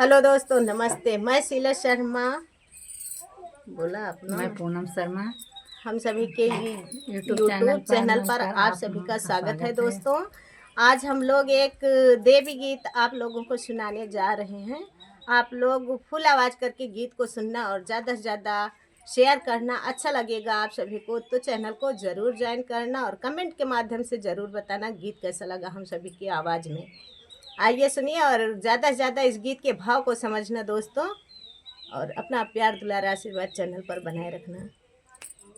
Hello दोस्तों, नमस्ते। मैं शीला शर्मा। बोला अपना। मैं पूनम शर्मा। हम सभी के यूट्यूब यूट्यूब चैनल पर मिलकर आप सभी का स्वागत है दोस्तों। आज हम लोग एक देवी गीत आप लोगों को सुनाने जा रहे हैं। आप लोग फुल आवाज़ करके गीत को सुनना और ज़्यादा से ज़्यादा शेयर करना। अच्छा लगेगा आप सभी को तो चैनल को ज़रूर ज्वाइन करना और कमेंट के माध्यम से ज़रूर बताना गीत कैसा लगा हम सभी की आवाज़ में। आइए सुनिए और ज़्यादा से ज़्यादा इस गीत के भाव को समझना दोस्तों, और अपना प्यार दुलार आशीर्वाद चैनल पर बनाए रखना।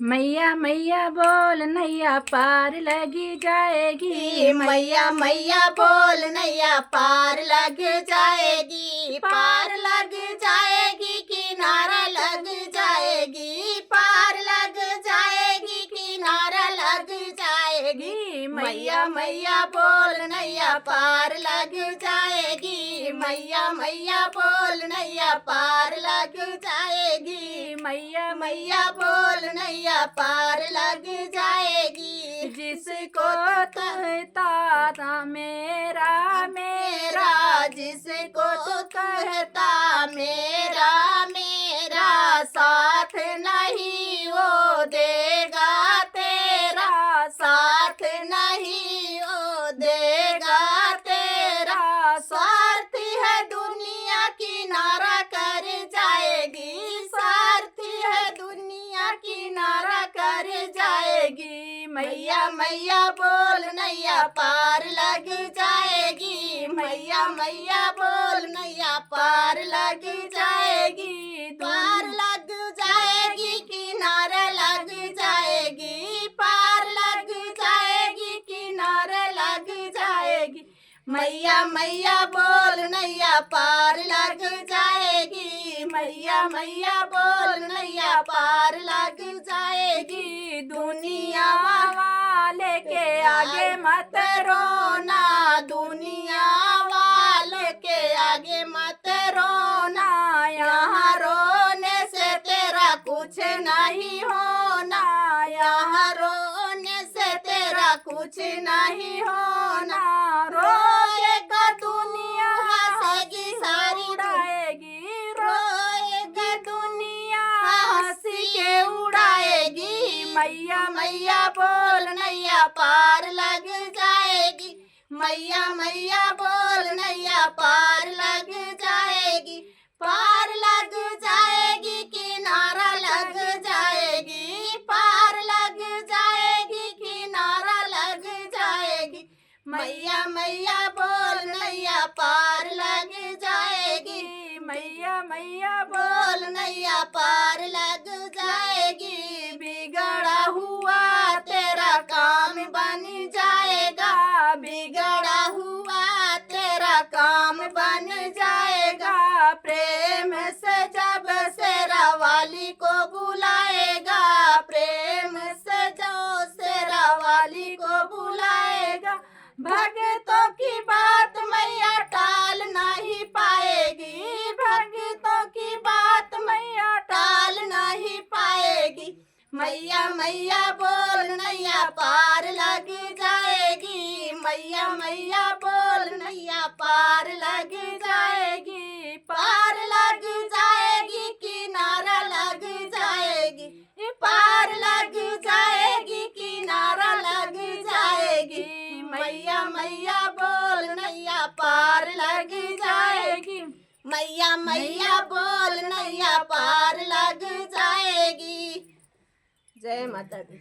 मैया मैया बोल नैया पार लगी जाएगी। मैया मैया बोल नैया पार लग जाएगी, पार लग जाएगी, किनारा लग जाएगी, पार लग जाएगी, किनारा लग जाएगी। मैया मैया बोल नैया पार लग जाएगी, मैया मैया बोल नैया पार लग जाएगी, मैया मैया बोल नैया पार लग जाएगी। जिसको कहता मेरा मेरा, जिसको कहता मेरा मेरा, साथ नहीं वो देगा तेरा, साथ नहीं वो देगा तेरा। स्वार्थी है दुनिया किनारा कर जाएगी, स्वार्थी है दुनिया किनारा कर जाएगी। मैया मैया बोल नैया पार लग जाएगी, मैया मैया बोल नैया पार लग जाएगी, पार लग जाएगी, किनारा लग जाएगी, पार लग जाएगी, किनारा लग जाएगी। मैया मैया बोल नैया पार लग जाएगी, मैया मैया बोल नैया पार लग जाएगी। दुनिया वाले के आगे मत रोना, दुनिया वाले के आगे मत रोना, यहाँ रोने से तेरा कुछ नहीं होना, यहाँ रोने से तेरा कुछ नहीं होना। रोएगा दुनिया हंसेगी सारी उड़ाएगी, रोएगी दुनिया हंसी के उड़ाएगी। मैया मैया बोल नैया पार लग जाएगी, मैया मैया बोल नैया पार लग जाएगी, पार लग जाएगी, किनारा लग जाएगी, पार लग जाएगी, किनारा लग जाएगी। मैया मैया बोल नैया पार लग जाएगी, मैया मैया बोल नैया पार लग जाएगी। बिगड़ा हुआ तेरा काम बन जाएगा, बिगड़ा हुआ तेरा काम बन जाएगा। प्रेम से जब शेरा वाली को बुलाएगा, प्रेम से जो शेरा वाली को बुलाएगा, भक्तों की बात मैया टाल नहीं पाएगी, भक्तों की बात मैया टाल नहीं पाएगी। मैया मैया बोल नैया पार लग जाएगी, मैया मैया बोल नैया पार लग जाएगी, पार लग जाएगी, किनारा लग जाएगी, पार लग जाएगी, किनारा लग जाएगी। मैया मैया बोल नैया पार लग जाएगी, मैया मैया बोल नैया पार लग जाएगी। जय माता दी।